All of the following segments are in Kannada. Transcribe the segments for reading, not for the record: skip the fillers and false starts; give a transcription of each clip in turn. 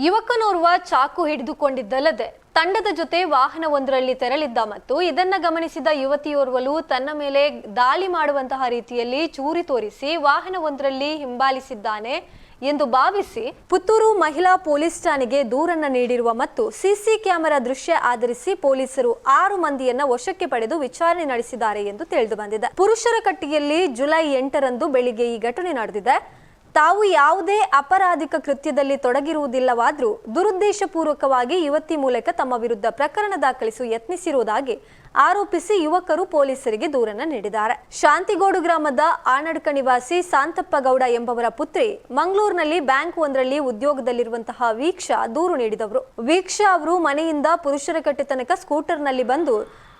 ಯುವಕನೋರ್ವ ಚಾಕು ಹಿಡಿದುಕೊಂಡಿದ್ದಲ್ಲದೆ ತಂಡದ ಜೊತೆ ವಾಹನವೊಂದರಲ್ಲಿ ತೆರಳಿದ್ದ ಮತ್ತು ಇದನ್ನ ಗಮನಿಸಿದ ಯುವತಿಯೋರ್ವಳು ತನ್ನ ಮೇಲೆ ದಾಳಿ ಮಾಡುವಂತಹ ರೀತಿಯಲ್ಲಿ ಚೂರಿ ತೋರಿಸಿ ವಾಹನವೊಂದರಲ್ಲಿ ಹಿಂಬಾಲಿಸಿದ್ದಾನೆ ಎಂದು ಭಾವಿಸಿ ಪುತ್ತೂರು ಮಹಿಳಾ ಪೊಲೀಸ್ ಠಾಣೆಗೆ ದೂರನ್ನ ನೀಡಿರುವ ಮತ್ತು ಸಿಸಿ ಕ್ಯಾಮೆರಾ ದೃಶ್ಯ ಆಧರಿಸಿ ಪೊಲೀಸರು 6 ಮಂದಿಯನ್ನ ವಶಕ್ಕೆ ಪಡೆದು ವಿಚಾರಣೆ ನಡೆಸಿದ್ದಾರೆ ಎಂದು ತಿಳಿದು ಬಂದಿದೆ. ಪುರುಷರಕಟ್ಟಿಯಲ್ಲಿ ಜುಲೈ 8ರಂದು ಬೆಳಿಗ್ಗೆ ಈ ಘಟನೆ ನಡೆದಿದೆ. ತಾವು ಯಾವುದೇ ಅಪರಾಧಿಕ ಕೃತ್ಯದಲ್ಲಿ ತೊಡಗಿರುವುದಿಲ್ಲವಾದರೂ ದುರುದ್ದೇಶಪೂರ್ವಕವಾಗಿ ಯುವತಿ ಮೂಲಕ ತಮ್ಮ ವಿರುದ್ಧ ಪ್ರಕರಣ ದಾಖಲಿಸಲು ಯತ್ನಿಸಿರುವುದಾಗಿ ಆರೋಪಿಸಿ ಯುವಕರು ಪೊಲೀಸರಿಗೆ ದೂರನ್ನ ನೀಡಿದ್ದಾರೆ. ಶಾಂತಿಗೋಡು ಗ್ರಾಮದ ಆನಡ್ಕ ನಿವಾಸಿ ಶಾಂತಪ್ಪ ಗೌಡ ಎಂಬವರ ಪುತ್ರಿ ಮಂಗಳೂರಿನಲ್ಲಿ ಬ್ಯಾಂಕ್ ಒಂದರಲ್ಲಿ ಉದ್ಯೋಗದಲ್ಲಿರುವಂತಹ ವೀಕ್ಷಾ ದೂರು ನೀಡಿದವರು. ವೀಕ್ಷಾ ಅವರು ಮನೆಯಿಂದ ಪುರುಷರಕಟ್ಟೆ ತನಕ ಸ್ಕೂಟರ್ನಲ್ಲಿ ಬಂದು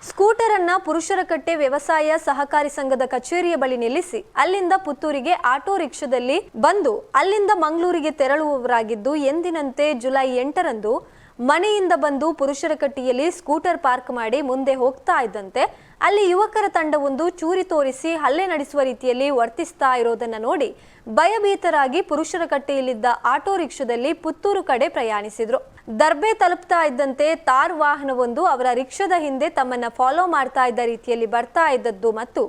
ಸ್ಕೂಟರ್ ಅನ್ನ ಪುರುಷರಕಟ್ಟೆ ವ್ಯವಸಾಯ ಸಹಕಾರಿ ಸಂಘದ ಕಚೇರಿಯ ಬಳಿ ನಿಲ್ಲಿಸಿ ಅಲ್ಲಿಂದ ಪುತ್ತೂರಿಗೆ ಆಟೋ ರಿಕ್ಷಾದಲ್ಲಿ ಬಂದು ಅಲ್ಲಿಂದ ಮಂಗಳೂರಿಗೆ ತೆರಳುವವರಾಗಿದ್ದು, ಎಂದಿನಂತೆ ಜುಲೈ 8ರಂದು ಮನೆಯಿಂದ ಬಂದು ಪುರುಷರಕಟ್ಟೆಯಲ್ಲಿ ಸ್ಕೂಟರ್ ಪಾರ್ಕ್ ಮಾಡಿ ಮುಂದೆ ಹೋಗ್ತಾ ಇದ್ದಂತೆ ಅಲ್ಲಿ ಯುವಕರ ತಂಡವೊಂದು ಚೂರಿ ತೋರಿಸಿ ಹಲ್ಲೆ ನಡೆಸುವ ರೀತಿಯಲ್ಲಿ ವರ್ತಿಸ್ತಾ ಇರೋದನ್ನ ನೋಡಿ ಭಯಭೀತರಾಗಿ ಪುರುಷರಕಟ್ಟೆಯಲ್ಲಿದ್ದ ಆಟೋ ರಿಕ್ಷಾದಲ್ಲಿ ಪುತ್ತೂರು ಕಡೆ ಪ್ರಯಾಣಿಸಿದ್ರು. ದರ್ಬೆ ತಲುಪ್ತಾ ಇದ್ದಂತೆ ತಾರ್ ವಾಹನವೊಂದು ಅವರ ರಿಕ್ಷಾದ ಹಿಂದೆ ತಮ್ಮನ್ನ ಫಾಲೋ ಮಾಡ್ತಾ ಇದ್ದ ರೀತಿಯಲ್ಲಿ ಬರ್ತಾ ಇದ್ದದ್ದು ಮತ್ತು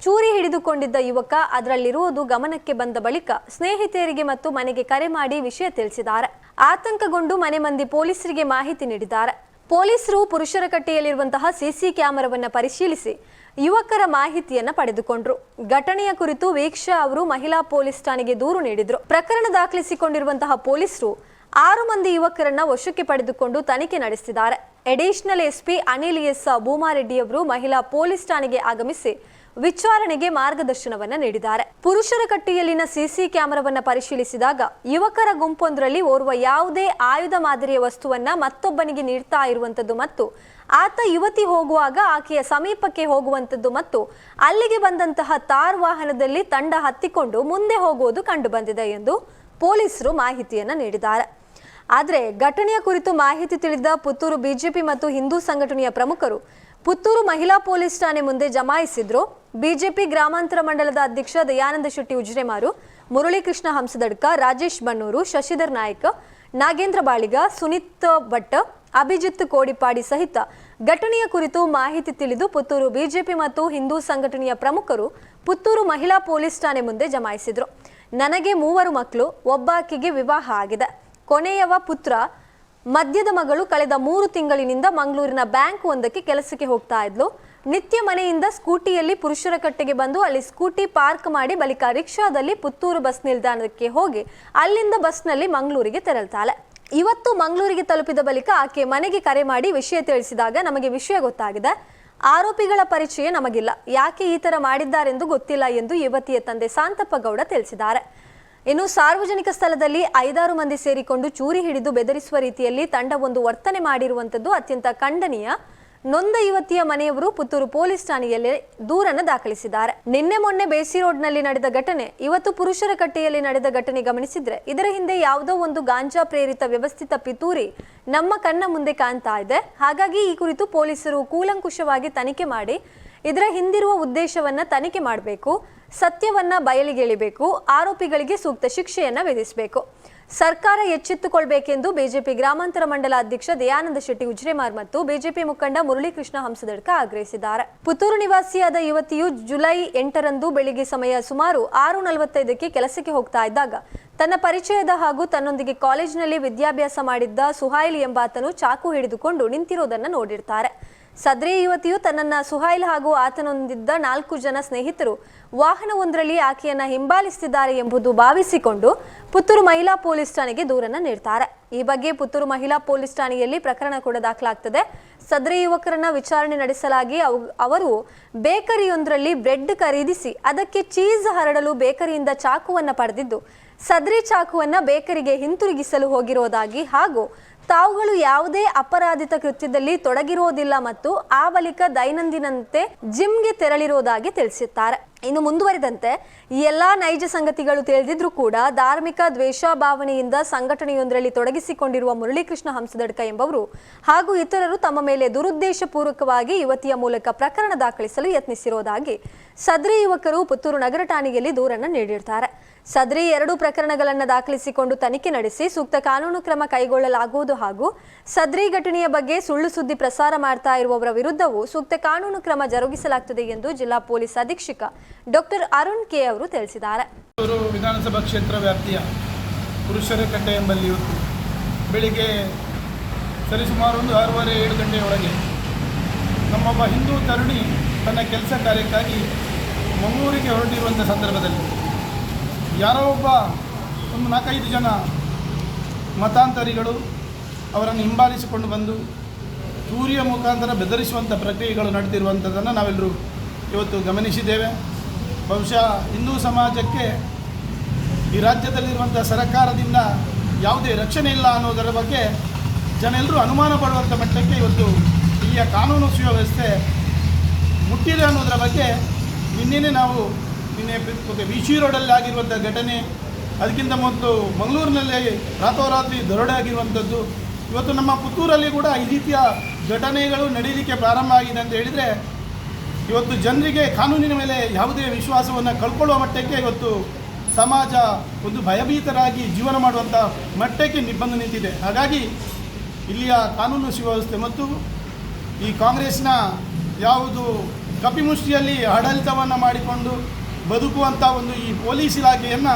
ಚೂರಿ ಹಿಡಿದುಕೊಂಡಿದ್ದ ಯುವಕ ಅದರಲ್ಲಿರುವುದು ಗಮನಕ್ಕೆ ಬಂದ ಬಳಿಕ ಸ್ನೇಹಿತರಿಗೆ ಮತ್ತು ಮನೆಗೆ ಕರೆ ಮಾಡಿ ವಿಷಯ ತಿಳಿಸಿದ್ದಾರೆ. ಆತಂಕಗೊಂಡು ಮನೆ ಮಂದಿ ಪೊಲೀಸರಿಗೆ ಮಾಹಿತಿ ನೀಡಿದ್ದಾರೆ. ಪೊಲೀಸರು ಪುರುಷರಕಟ್ಟೆಯಲ್ಲಿರುವಂತಹ ಸಿಸಿ ಕ್ಯಾಮೆರಾವನ್ನ ಪರಿಶೀಲಿಸಿ ಯುವಕರ ಮಾಹಿತಿಯನ್ನ ಪಡೆದುಕೊಂಡ್ರು. ಘಟನೆಯ ಕುರಿತು ವೀಕ್ಷಾ ಅವರು ಮಹಿಳಾ ಪೊಲೀಸ್ ಠಾಣೆಗೆ ದೂರು ನೀಡಿದ್ರು. ಪ್ರಕರಣ ದಾಖಲಿಸಿಕೊಂಡಿರುವಂತಹ ಪೊಲೀಸರು 6 ಮಂದಿ ಯುವಕರನ್ನ ವಶಕ್ಕೆ ಪಡೆದುಕೊಂಡು ತನಿಖೆ ನಡೆಸಿದ್ದಾರೆ. ಅಡಿಷನಲ್ ಎಸ್ಪಿ ಅನಿಲ್ ಎಸ್ ಭೂಮಾರೆಡ್ಡಿ ಅವರು ಮಹಿಳಾ ಪೊಲೀಸ್ ಠಾಣೆಗೆ ಆಗಮಿಸಿ ವಿಚಾರಣೆಗೆ ಮಾರ್ಗದರ್ಶನವನ್ನ ನೀಡಿದ್ದಾರೆ. ಪುರುಷರಕಟ್ಟೆಯಲ್ಲಿನ ಸಿಸಿ ಕ್ಯಾಮೆರಾವನ್ನ ಪರಿಶೀಲಿಸಿದಾಗ ಯುವಕರ ಗುಂಪೊಂದರಲ್ಲಿ ಓರ್ವ ಯಾವುದೇ ಆಯುಧ ಮಾದರಿಯ ವಸ್ತುವನ್ನ ಮತ್ತೊಬ್ಬನಿಗೆ ನೀಡ್ತಾ ಇರುವಂತದ್ದು ಮತ್ತು ಆತ ಯುವತಿ ಹೋಗುವಾಗ ಆಕೆಯ ಸಮೀಪಕ್ಕೆ ಹೋಗುವಂತದ್ದು ಮತ್ತು ಅಲ್ಲಿಗೆ ಬಂದಂತಹ ತಾರ್ ವಾಹನದಲ್ಲಿ ತಂಡ ಹತ್ತಿಕೊಂಡು ಮುಂದೆ ಹೋಗುವುದು ಕಂಡು ಬಂದಿದೆ ಎಂದು ಪೊಲೀಸರು ಮಾಹಿತಿಯನ್ನ ನೀಡಿದ್ದಾರೆ. ಆದರೆ ಘಟನೆಯ ಕುರಿತು ಮಾಹಿತಿ ತಿಳಿದ ಪುತ್ತೂರು ಬಿಜೆಪಿ ಮತ್ತು ಹಿಂದೂ ಸಂಘಟನೆಯ ಪ್ರಮುಖರು ಪುತ್ತೂರು ಮಹಿಳಾ ಪೊಲೀಸ್ ಠಾಣೆ ಮುಂದೆ ಜಮಾಯಿಸಿದ್ರು. ಬಿಜೆಪಿ ಗ್ರಾಮಾಂತರ ಮಂಡಲದ ಅಧ್ಯಕ್ಷ ದಯಾನಂದ ಶೆಟ್ಟಿ ಉಜಿರೆಮಾರು, ಮುರಳೀಕೃಷ್ಣ ಹಂಸದಡ್ಕ, ರಾಜೇಶ್ ಬನ್ನೂರು, ಶಶಿಧರ್ ನಾಯಕ್, ನಾಗೇಂದ್ರ ಬಾಳಿಗ, ಸುನೀತ್ ಭಟ್, ಅಭಿಜಿತ್ ಕೋಡಿಪಾಡಿ ಸಹಿತ ಘಟನೆಯ ಕುರಿತು ಮಾಹಿತಿ ತಿಳಿದು ಪುತ್ತೂರು ಬಿಜೆಪಿ ಮತ್ತು ಹಿಂದೂ ಸಂಘಟನೆಯ ಪ್ರಮುಖರು ಪುತ್ತೂರು ಮಹಿಳಾ ಪೊಲೀಸ್ ಠಾಣೆ ಮುಂದೆ ಜಮಾಯಿಸಿದ್ರು. ನನಗೆ 3 ಮಕ್ಕಳು, ಒಬ್ಬಾಕೆಗೆ ವಿವಾಹ ಆಗಿದೆ. ಕೊನೆಯವ ಪುತ್ರ, ಮಧ್ಯದ ಮಗಳು ಕಳೆದ 3 ತಿಂಗಳಿನಿಂದ ಮಂಗಳೂರಿನ ಬ್ಯಾಂಕ್ ಒಂದಕ್ಕೆ ಕೆಲಸಕ್ಕೆ ಹೋಗ್ತಾ ಇದ್ಲು. ನಿತ್ಯ ಮನೆಯಿಂದ ಸ್ಕೂಟಿಯಲ್ಲಿ ಪುರುಷರಕಟ್ಟೆಗೆ ಬಂದು ಅಲ್ಲಿ ಸ್ಕೂಟಿ ಪಾರ್ಕ್ ಮಾಡಿ ಬಳಿಕ ರಿಕ್ಷಾದಲ್ಲಿ ಪುತ್ತೂರು ಬಸ್ ನಿಲ್ದಾಣಕ್ಕೆ ಹೋಗಿ ಅಲ್ಲಿಂದ ಬಸ್ನಲ್ಲಿ ಮಂಗಳೂರಿಗೆ ತೆರಳ್ತಾಳೆ. ಇವತ್ತು ಮಂಗಳೂರಿಗೆ ತಲುಪಿದ ಬಳಿಕ ಆಕೆ ಮನೆಗೆ ಕರೆ ಮಾಡಿ ವಿಷಯ ತಿಳಿಸಿದಾಗ ನಮಗೆ ವಿಷಯ ಗೊತ್ತಾಗಿದೆ. ಆರೋಪಿಗಳ ಪರಿಚಯ ನಮಗಿಲ್ಲ, ಯಾಕೆ ಈ ತರ ಮಾಡಿದ್ದಾರೆಂದು ಗೊತ್ತಿಲ್ಲ ಎಂದು ಯುವತಿಯ ತಂದೆ ಶಾಂತಪ್ಪ ಗೌಡ ತಿಳಿಸಿದ್ದಾರೆ. ಇನ್ನು ಸಾರ್ವಜನಿಕ ಸ್ಥಳದಲ್ಲಿ 5-6 ಮಂದಿ ಸೇರಿಕೊಂಡು ಚೂರಿ ಹಿಡಿದು ಬೆದರಿಸುವ ರೀತಿಯಲ್ಲಿ ತಂಡವೊಂದು ವರ್ತನೆ ಮಾಡಿರುವಂತದ್ದು ಅತ್ಯಂತ ಖಂಡನೀಯ. ನೊಂದ ಯುವತಿಯ ಮನೆಯವರು ಪುತ್ತೂರು ಪೊಲೀಸ್ ಠಾಣೆಯಲ್ಲಿ ದೂರನ್ನು ದಾಖಲಿಸಿದ್ದಾರೆ. ನಿನ್ನೆ ಮೊನ್ನೆ ಬೇಸಿ ರೋಡ್ನಲ್ಲಿ ನಡೆದ ಘಟನೆ, ಇವತ್ತು ಪುರುಷರಕಟ್ಟೆಯಲ್ಲಿ ನಡೆದ ಘಟನೆ ಗಮನಿಸಿದ್ರೆ ಇದರ ಹಿಂದೆ ಯಾವುದೋ ಒಂದು ಗಾಂಜಾ ಪ್ರೇರಿತ ವ್ಯವಸ್ಥಿತ ಪಿತೂರಿ ನಮ್ಮ ಕಣ್ಣ ಮುಂದೆ ಕಾಣ್ತಾ ಇದೆ. ಹಾಗಾಗಿ ಈ ಕುರಿತು ಪೊಲೀಸರು ಕೂಲಂಕುಷವಾಗಿ ತನಿಖೆ ಮಾಡಿ ಇದರ ಹಿಂದಿರುವ ಉದ್ದೇಶವನ್ನ ತನಿಖೆ ಮಾಡಬೇಕು, ಸತ್ಯವನ್ನ ಬಯಲಿಗೆಳಿಬೇಕು, ಆರೋಪಿಗಳಿಗೆ ಸೂಕ್ತ ಶಿಕ್ಷೆಯನ್ನ ವಿಧಿಸಬೇಕು. ಸರ್ಕಾರ ಎಚ್ಚೆತ್ತುಕೊಳ್ಳಬೇಕೆಂದು ಬಿಜೆಪಿ ಗ್ರಾಮಾಂತರ ಮಂಡಲ ಅಧ್ಯಕ್ಷ ದಯಾನಂದ ಶೆಟ್ಟಿ ಉಜಿರೆಮಾರ್ ಮತ್ತು ಬಿಜೆಪಿ ಮುಖಂಡ ಮುರಳೀಕೃಷ್ಣ ಹಂಸದಡ್ಕ ಆಗ್ರಹಿಸಿದ್ದಾರೆ. ಪುತ್ತೂರು ನಿವಾಸಿಯಾದ ಯುವತಿಯು ಜುಲೈ 8ರಂದು ಬೆಳಿಗ್ಗೆ ಸಮಯ ಸುಮಾರು 6:45ಕ್ಕೆ ಕೆಲಸಕ್ಕೆ ಹೋಗ್ತಾ ಇದ್ದಾಗ ತನ್ನ ಪರಿಚಯದ ಹಾಗೂ ತನ್ನೊಂದಿಗೆ ಕಾಲೇಜಿನಲ್ಲಿ ವಿದ್ಯಾಭ್ಯಾಸ ಮಾಡಿದ್ದ ಸುಹೈಲ್ ಎಂಬಾತನು ಚಾಕು ಹಿಡಿದುಕೊಂಡು ನಿಂತಿರೋದನ್ನ ನೋಡಿರ್ತಾರೆ. ಸದ್ರಿ ಯುವತಿಯು ತನ್ನನ್ನ ಸುಹೈಲ್ ಹಾಗೂ ಆತನೊಂದಿದ್ದ 4 ಜನ ಸ್ನೇಹಿತರು ವಾಹನವೊಂದರಲ್ಲಿ ಆಕೆಯನ್ನ ಹಿಂಬಾಲಿಸುತ್ತಿದ್ದಾರೆ ಎಂಬುದು ಭಾವಿಸಿಕೊಂಡು ಪುತ್ತೂರು ಮಹಿಳಾ ಪೊಲೀಸ್ ಠಾಣೆಗೆ ದೂರನ್ನ ನೀಡ್ತಾರೆ. ಈ ಬಗ್ಗೆ ಪುತ್ತೂರು ಮಹಿಳಾ ಪೊಲೀಸ್ ಠಾಣೆಯಲ್ಲಿ ಪ್ರಕರಣ ಕೂಡ ದಾಖಲಾಗ್ತದೆ. ಸದ್ರಿ ಯುವಕರನ್ನ ವಿಚಾರಣೆ ನಡೆಸಲಾಗಿ ಅವರು ಬೇಕರಿಯೊಂದರಲ್ಲಿ ಬ್ರೆಡ್ ಖರೀದಿಸಿ ಅದಕ್ಕೆ ಚೀಸ್ ಹರಡಲು ಬೇಕರಿಯಿಂದ ಚಾಕುವನ್ನ ಪಡೆದಿದ್ದು ಸದ್ರಿ ಚಾಕುವನ್ನ ಬೇಕರಿಗೆ ಹಿಂತಿರುಗಿಸಲು ಹೋಗಿರೋದಾಗಿ ಹಾಗೂ ತಾವುಗಳು ಯಾವುದೇ ಅಪರಾಧಿತ ಕೃತ್ಯದಲ್ಲಿ ತೊಡಗಿರುವುದಿಲ್ಲ ಮತ್ತು ಆ ಬಳಿಕ ದೈನಂದಿನಂತೆ ಜಿಮ್ಗೆ ತೆರಳಿರುವುದಾಗಿ ತಿಳಿಸುತ್ತಾರೆ. ಇನ್ನು ಮುಂದುವರಿದಂತೆ ಈ ಎಲ್ಲಾ ನೈಜ ಸಂಗತಿಗಳು ತಿಳಿದಿದ್ರೂ ಕೂಡ ಧಾರ್ಮಿಕ ದ್ವೇಷ ಭಾವನೆಯಿಂದ ಸಂಘಟನೆಯೊಂದರಲ್ಲಿ ತೊಡಗಿಸಿಕೊಂಡಿರುವ ಮುರಳೀಕೃಷ್ಣ ಹಂಸದಡ್ಕ ಎಂಬವರು ಹಾಗೂ ಇತರರು ತಮ್ಮ ಮೇಲೆ ದುರುದ್ದೇಶಪೂರ್ವಕವಾಗಿ ಯುವತಿಯ ಮೂಲಕ ಪ್ರಕರಣ ದಾಖಲಿಸಲು ಯತ್ನಿಸಿರುವುದಾಗಿ ಸದ್ರಿ ಯುವಕರು ಪುತ್ತೂರು ನಗರ ಠಾಣೆಯಲ್ಲಿ ದೂರನ್ನು ನೀಡಿರ್ತಾರೆ. ಸದ್ರಿ 2 ಪ್ರಕರಣಗಳನ್ನು ದಾಖಲಿಸಿಕೊಂಡು ತನಿಖೆ ನಡೆಸಿ ಸೂಕ್ತ ಕಾನೂನು ಕ್ರಮ ಕೈಗೊಳ್ಳಲಾಗುವುದು ಹಾಗೂ ಸದ್ರಿ ಘಟನೆಯ ಬಗ್ಗೆ ಸುಳ್ಳು ಸುದ್ದಿ ಪ್ರಸಾರ ಮಾಡ್ತಾ ಇರುವವರ ವಿರುದ್ಧವೂ ಸೂಕ್ತ ಕಾನೂನು ಕ್ರಮ ಜರುಗಿಸಲಾಗುತ್ತದೆ ಎಂದು ಜಿಲ್ಲಾ ಪೊಲೀಸ್ ಅಧೀಕ್ಷಕ ಡಾಕ್ಟರ್ ಅರುಣ್ ಕೆ ಅವರು ತಿಳಿಸಿದ್ದಾರೆ. ವಿಧಾನಸಭಾ ಕ್ಷೇತ್ರ ವ್ಯಾಪ್ತಿಯ ಪುರುಷರಕಟ್ಟೆ ಎಂಬಲ್ಲಿ ಇವತ್ತು ಬೆಳಿಗ್ಗೆ ಸರಿಸುಮಾರು 6:30-7 ಗಂಟೆಯೊಳಗೆ ನಮ್ಮೊಬ್ಬ ಹಿಂದೂ ತರುಣಿ ತನ್ನ ಕೆಲಸ ಕಾರ್ಯಕ್ಕಾಗಿ ಮಂಗಳೂರಿಗೆ ಹೊರಟಿರುವಂಥ ಸಂದರ್ಭದಲ್ಲಿ ಯಾರೋ ಒಬ್ಬ ಒಂದು 4-5 ಜನ ಮತಾಂತರಿಗಳು ಅವರನ್ನು ಹಿಂಬಾಲಿಸಿಕೊಂಡು ಬಂದು ಸೂರ್ಯ ಮುಖಾಂತರ ಬೆದರಿಸುವಂಥ ಪ್ರಕ್ರಿಯೆಗಳು ನಡೆದಿರುವಂಥದ್ದನ್ನು ನಾವೆಲ್ಲರೂ ಇವತ್ತು ಗಮನಿಸಿದ್ದೇವೆ. ಬಹುಶಃ ಹಿಂದೂ ಸಮಾಜಕ್ಕೆ ಈ ರಾಜ್ಯದಲ್ಲಿರುವಂಥ ಸರ್ಕಾರದಿಂದ ಯಾವುದೇ ರಕ್ಷಣೆ ಇಲ್ಲ ಅನ್ನೋದರ ಬಗ್ಗೆ ಜನರೆಲ್ಲರೂ ಅನುಮಾನ ಪಡುವಂಥ ಮಟ್ಟಕ್ಕೆ ಇವತ್ತು ಇಲ್ಲಿಯ ಕಾನೂನು ಸುವ್ಯವಸ್ಥೆ ಮುಟ್ಟಿದೆ ಅನ್ನೋದರ ಬಗ್ಗೆ ನಿನ್ನೆ ವಿ.ಸಿ. ರೋಡಲ್ಲಿ ಆಗಿರುವಂಥ ಘಟನೆ, ಅದಕ್ಕಿಂತ ಮೊದಲು ಮಂಗಳೂರಿನಲ್ಲಿ ರಾತ್ರೋರಾತ್ರಿ ದರೋಡೆ ಆಗಿರುವಂಥದ್ದು, ಇವತ್ತು ನಮ್ಮ ಪುತ್ತೂರಲ್ಲಿ ಕೂಡ ಈ ರೀತಿಯ ಘಟನೆಗಳು ನಡೀಲಿಕ್ಕೆ ಪ್ರಾರಂಭ ಆಗಿದೆ ಅಂತ ಹೇಳಿದರೆ ಇವತ್ತು ಜನರಿಗೆ ಕಾನೂನಿನ ಮೇಲೆ ಯಾವುದೇ ವಿಶ್ವಾಸವನ್ನು ಕಳ್ಕೊಳ್ಳುವ ಮಟ್ಟಕ್ಕೆ ಇವತ್ತು ಸಮಾಜ ಒಂದು ಭಯಭೀತರಾಗಿ ಜೀವನ ಮಾಡುವಂಥ ಮಟ್ಟಕ್ಕೆ ಬಂದು ನಿಂತಿದೆ. ಹಾಗಾಗಿ ಇಲ್ಲಿಯ ಕಾನೂನು ಸುವ್ಯವಸ್ಥೆ ಮತ್ತು ಈ ಕಾಂಗ್ರೆಸ್ನ ಯಾವುದು ಕಪಿಮುಷ್ಟಿಯಲ್ಲಿ ಆಡಳಿತವನ್ನು ಮಾಡಿಕೊಂಡು ಬದುಕುವಂಥ ಒಂದು ಈ ಪೊಲೀಸ್ ಇಲಾಖೆಯನ್ನು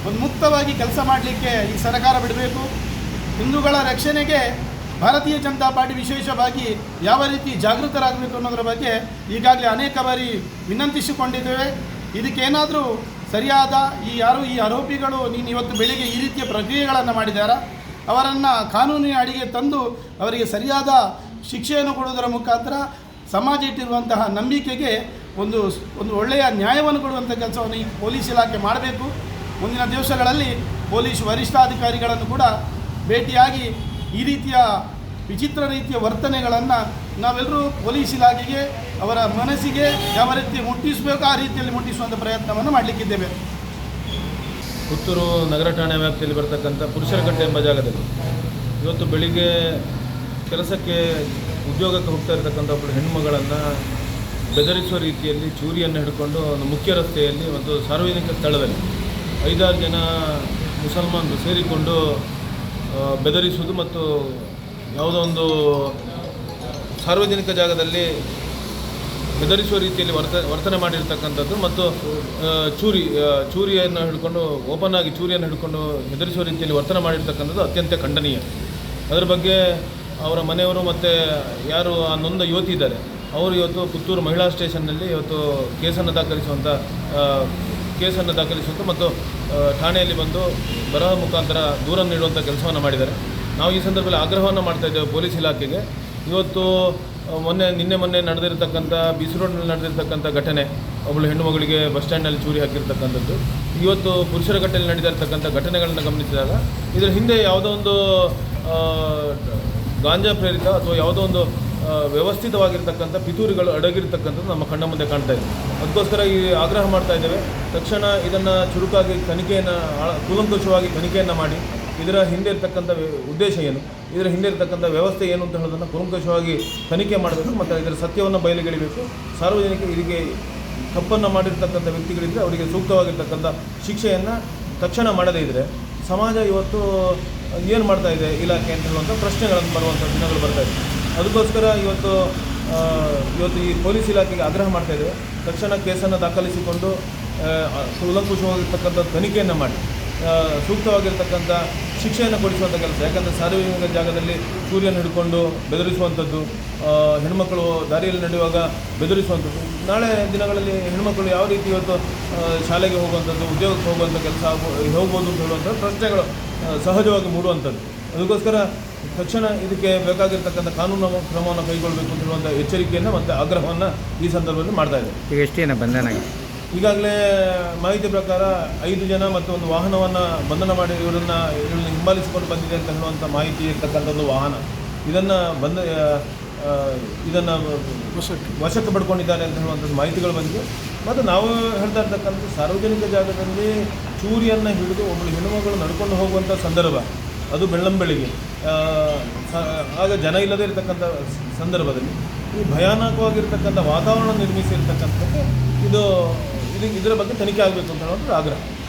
ಒಂದು ಮುಕ್ತವಾಗಿ ಕೆಲಸ ಮಾಡಲಿಕ್ಕೆ ಈ ಸರ್ಕಾರ ಬಿಡಬೇಕು. ಹಿಂದೂಗಳ ರಕ್ಷಣೆಗೆ ಭಾರತೀಯ ಜನತಾ ಪಾರ್ಟಿ ವಿಶೇಷವಾಗಿ ಯಾವ ರೀತಿ ಜಾಗೃತರಾಗಬೇಕು ಅನ್ನೋದರ ಬಗ್ಗೆ ಈಗಾಗಲೇ ಅನೇಕ ಬಾರಿ ವಿನಂತಿಸಿಕೊಂಡಿದ್ದೇವೆ. ಇದಕ್ಕೇನಾದರೂ ಸರಿಯಾದ ಈ ಆರೋಪಿಗಳು ಇವತ್ತು ಬೆಳಿಗ್ಗೆ ಈ ರೀತಿಯ ಪ್ರಕ್ರಿಯೆಗಳನ್ನು ಮಾಡಿದ್ದಾರೆ, ಅವರನ್ನು ಕಾನೂನಿನ ಅಡಿಗೆ ತಂದು ಅವರಿಗೆ ಸರಿಯಾದ ಶಿಕ್ಷೆಯನ್ನು ಕೊಡುವುದರ ಮುಖಾಂತರ ಸಮಾಜ ಇಟ್ಟಿರುವಂತಹ ನಂಬಿಕೆಗೆ ಒಂದು ಒಳ್ಳೆಯ ನ್ಯಾಯವನ್ನು ಕೊಡುವಂಥ ಕೆಲಸವನ್ನು ಈ ಪೊಲೀಸ್ ಇಲಾಖೆ ಮಾಡಬೇಕು. ಮುಂದಿನ ದಿವಸಗಳಲ್ಲಿ ಪೊಲೀಸ್ ವರಿಷ್ಠಾಧಿಕಾರಿಗಳನ್ನು ಕೂಡ ಭೇಟಿಯಾಗಿ ಈ ರೀತಿಯ ವಿಚಿತ್ರ ರೀತಿಯ ವರ್ತನೆಗಳನ್ನು ನಾವೆಲ್ಲರೂ ಪೊಲೀಸ್ ಇಲಾಖೆಗೆ ಅವರ ಮನಸ್ಸಿಗೆ ಯಾವ ರೀತಿ ಮುಟ್ಟಿಸಬೇಕು ಆ ರೀತಿಯಲ್ಲಿ ಮುಟ್ಟಿಸುವಂಥ ಪ್ರಯತ್ನವನ್ನು ಮಾಡಲಿಕ್ಕಿದ್ದೇವೆ. ಪುತ್ತೂರು ನಗರ ಠಾಣೆ ವ್ಯಾಪ್ತಿಯಲ್ಲಿ ಬರ್ತಕ್ಕಂಥ ಪುರುಷರಕಟ್ಟೆ ಎಂಬ ಜಾಗದಲ್ಲಿ ಇವತ್ತು ಬೆಳಿಗ್ಗೆ ಕೆಲಸಕ್ಕೆ ಉದ್ಯೋಗಕ್ಕೆ ಹೋಗ್ತಾ ಇರತಕ್ಕಂಥ ಒಬ್ಬರು ಹೆಣ್ಣುಮಗಳನ್ನು ಬೆದರಿಸುವ ರೀತಿಯಲ್ಲಿ ಚೂರಿಯನ್ನು ಹಿಡ್ಕೊಂಡು ಒಂದು ಮುಖ್ಯ ರಸ್ತೆಯಲ್ಲಿ ಒಂದು ಸಾರ್ವಜನಿಕ ಸ್ಥಳದಲ್ಲಿ 5-6 ಜನ ಮುಸಲ್ಮಾನರು ಸೇರಿಕೊಂಡು ಬೆದರಿಸುವುದು ಮತ್ತು ಯಾವುದೋ ಒಂದು ಸಾರ್ವಜನಿಕ ಜಾಗದಲ್ಲಿ ಬೆದರಿಸುವ ರೀತಿಯಲ್ಲಿ ವರ್ತನೆ ಮಾಡಿರ್ತಕ್ಕಂಥದ್ದು ಮತ್ತು ಚೂರಿಯನ್ನು ಹಿಡ್ಕೊಂಡು ಓಪನ್ ಆಗಿ ಚೂರಿಯನ್ನು ಹಿಡ್ಕೊಂಡು ಹೆದರಿಸುವ ರೀತಿಯಲ್ಲಿ ವರ್ತನೆ ಮಾಡಿರ್ತಕ್ಕಂಥದ್ದು ಅತ್ಯಂತ ಖಂಡನೀಯ. ಅದರ ಬಗ್ಗೆ ಅವರ ಮನೆಯವರು ಮತ್ತು ಯಾರು ಆ ನೊಂದ ಯುವತಿ ಇದ್ದಾರೆ ಅವರು ಇವತ್ತು ಪುತ್ತೂರು ಮಹಿಳಾ ಸ್ಟೇಷನ್ನಲ್ಲಿ ಇವತ್ತು ಕೇಸನ್ನು ದಾಖಲಿಸುವಂಥ ಮತ್ತು ಠಾಣೆಯಲ್ಲಿ ಬಂದು ಬರಹ ಮುಖಾಂತರ ದೂರನ್ನು ನೀಡುವಂಥ ಕೆಲಸವನ್ನು ಮಾಡಿದ್ದಾರೆ. ನಾವು ಈ ಸಂದರ್ಭದಲ್ಲಿ ಆಗ್ರಹವನ್ನು ಮಾಡ್ತಾಯಿದ್ದೇವೆ ಪೊಲೀಸ್ ಇಲಾಖೆಗೆ. ಇವತ್ತು ನಿನ್ನೆ ಮೊನ್ನೆ ನಡೆದಿರತಕ್ಕಂಥ ಬಿ.ಸಿ. ರೋಡ್ನಲ್ಲಿ ನಡೆದಿರ್ತಕ್ಕಂಥ ಘಟನೆ, ಒಬ್ಬಳು ಹೆಣ್ಣು ಮಗಳಿಗೆ ಬಸ್ ಸ್ಟ್ಯಾಂಡ್ನಲ್ಲಿ ಚೂರಿ ಹಾಕಿರ್ತಕ್ಕಂಥದ್ದು, ಇವತ್ತು ಪುರುಷರಕಟ್ಟೆಯಲ್ಲಿ ನಡೆದಿರ್ತಕ್ಕಂಥ ಘಟನೆಗಳನ್ನು ಗಮನಿಸಿದಾಗ ಇದರ ಹಿಂದೆ ಯಾವುದೋ ಒಂದು ಗಾಂಜಾ ಪ್ರೇರಿತ ಅಥವಾ ಯಾವುದೋ ಒಂದು ವ್ಯವಸ್ಥಿತವಾಗಿರ್ತಕ್ಕಂಥ ಪಿತೂರಿಗಳು ಅಡಗಿರ್ತಕ್ಕಂಥದ್ದು ನಮ್ಮ ಕಣ್ಣ ಮುಂದೆ ಕಾಣ್ತಾ ಇದೆ. ಅದಕ್ಕೋಸ್ಕರ ಈ ಆಗ್ರಹ ಮಾಡ್ತಾ ಇದ್ದೇವೆ. ತಕ್ಷಣ ಇದನ್ನು ಚುರುಕಾಗಿ ಕೂಲಂಕುಷವಾಗಿ ತನಿಖೆಯನ್ನು ಮಾಡಿ ಇದರ ಹಿಂದೆ ಇರತಕ್ಕಂಥ ಉದ್ದೇಶ ಏನು, ಇದರ ಹಿಂದೆ ಇರತಕ್ಕಂಥ ವ್ಯವಸ್ಥೆ ಏನು ಅಂತ ಹೇಳೋದನ್ನು ಕೂಲಂಕುಷವಾಗಿ ತನಿಖೆ ಮಾಡಬೇಕು ಮತ್ತು ಇದರ ಸತ್ಯವನ್ನು ಬಯಲಿಗೆಳಿಬೇಕು. ಸಾರ್ವಜನಿಕ ಇದಕ್ಕೆ ತಪ್ಪನ್ನು ಮಾಡಿರ್ತಕ್ಕಂಥ ವ್ಯಕ್ತಿಗಳಿದ್ದರೆ ಅವರಿಗೆ ಸೂಕ್ತವಾಗಿರ್ತಕ್ಕಂಥ ಶಿಕ್ಷೆಯನ್ನು ತಕ್ಷಣ ಮಾಡದೇ ಇದ್ದರೆ ಸಮಾಜ ಇವತ್ತು ಏನು ಮಾಡ್ತಾ ಇದೆ ಇಲಾಖೆ ಅಂತ ಹೇಳುವಂಥ ಪ್ರಶ್ನೆಗಳನ್ನು ಬರುವಂಥ ದಿನಗಳು ಬರ್ತಾ ಇದೆ. ಅದಕ್ಕೋಸ್ಕರ ಇವತ್ತು ಈ ಪೊಲೀಸ್ ಇಲಾಖೆಗೆ ಆಗ್ರಹ ಮಾಡ್ತಾ ಇದ್ದೇವೆ. ತಕ್ಷಣ ಕೇಸನ್ನು ದಾಖಲಿಸಿಕೊಂಡು ಕೂಲಂಕುಷವಾಗಿರ್ತಕ್ಕಂಥ ತನಿಖೆಯನ್ನು ಮಾಡಿ ಸೂಕ್ತವಾಗಿರ್ತಕ್ಕಂಥ ಶಿಕ್ಷೆಯನ್ನು ಕೊಡಿಸುವಂಥ ಕೆಲಸ. ಯಾಕಂದರೆ ಸಾರ್ವಜನಿಕ ಜಾಗದಲ್ಲಿ ಸೂರ್ಯನ ಹಿಡ್ಕೊಂಡು ಬೆದರಿಸುವಂಥದ್ದು, ಹೆಣ್ಮಕ್ಕಳು ದಾರಿಯಲ್ಲಿ ನಡೆಯುವಾಗ ಬೆದರಿಸುವಂಥದ್ದು, ನಾಳೆ ದಿನಗಳಲ್ಲಿ ಹೆಣ್ಮಕ್ಕಳು ಯಾವ ರೀತಿ ಇವತ್ತು ಶಾಲೆಗೆ ಹೋಗುವಂಥದ್ದು, ಉದ್ಯೋಗಕ್ಕೆ ಹೋಗುವಂಥ ಕೆಲಸ ಹೋಗ್ಬೋದು ಅಂತ ಹೇಳುವಂಥ ಪ್ರಶ್ನೆಗಳು ಸಹಜವಾಗಿ ಮೂಡುವಂಥದ್ದು. ಅದಕ್ಕೋಸ್ಕರ ತಕ್ಷಣ ಇದಕ್ಕೆ ಬೇಕಾಗಿರ್ತಕ್ಕಂಥ ಕಾನೂನು ಕ್ರಮವನ್ನು ಕೈಗೊಳ್ಳಬೇಕು ಅಂತ ಹೇಳುವಂಥ ಎಚ್ಚರಿಕೆಯನ್ನು ಮತ್ತು ಆಗ್ರಹವನ್ನು ಈ ಸಂದರ್ಭದಲ್ಲಿ ಮಾಡ್ತಾ ಇದೆ. ಈಗ ಎಷ್ಟು ಜನ ಬಂಧನ ಆಗಿದೆ? ಈಗಾಗಲೇ ಮಾಹಿತಿ ಪ್ರಕಾರ 5 ಜನ ಮತ್ತು ಒಂದು ವಾಹನವನ್ನು ಬಂಧನ ಮಾಡಿ ಇವರನ್ನು ಹಿಂಬಾಲಿಸಿಕೊಂಡು ಬಂದಿದೆ ಅಂತ ಹೇಳುವಂಥ ಮಾಹಿತಿ ಇರ್ತಕ್ಕಂಥ ಒಂದು ವಾಹನ ಇದನ್ನು ವಶಕ್ಕೆ ಪಡ್ಕೊಂಡಿದ್ದಾರೆ ಅಂತ ಹೇಳುವಂಥದ್ದು ಮಾಹಿತಿಗಳು ಬಂದಿದೆ. ಮತ್ತು ನಾವು ಹೇಳ್ತಾ ಇರ್ತಕ್ಕಂಥ ಸಾರ್ವಜನಿಕ ಜಾಗದಲ್ಲಿ ಚೂರಿಯನ್ನು ಹಿಡಿದು ಒಬ್ಬಳು ಹೆಣ್ಣುಮಗಳು ನಡ್ಕೊಂಡು ಹೋಗುವಂಥ ಸಂದರ್ಭ, ಅದು ಬೆಳ್ಳಂಬೆಳಿಗ್ಗೆ, ಆಗ ಜನ ಇಲ್ಲದೇ ಇರತಕ್ಕಂಥ ಸಂದರ್ಭದಲ್ಲಿ ಈ ಭಯಾನಕವಾಗಿರ್ತಕ್ಕಂಥ ವಾತಾವರಣ ನಿರ್ಮಿಸಿರ್ತಕ್ಕಂಥದ್ದು ಇದರ ಬಗ್ಗೆ ತನಿಖೆ ಆಗಬೇಕು ಅಂತ ಹೇಳೋದು ಆಗ್ರಹ.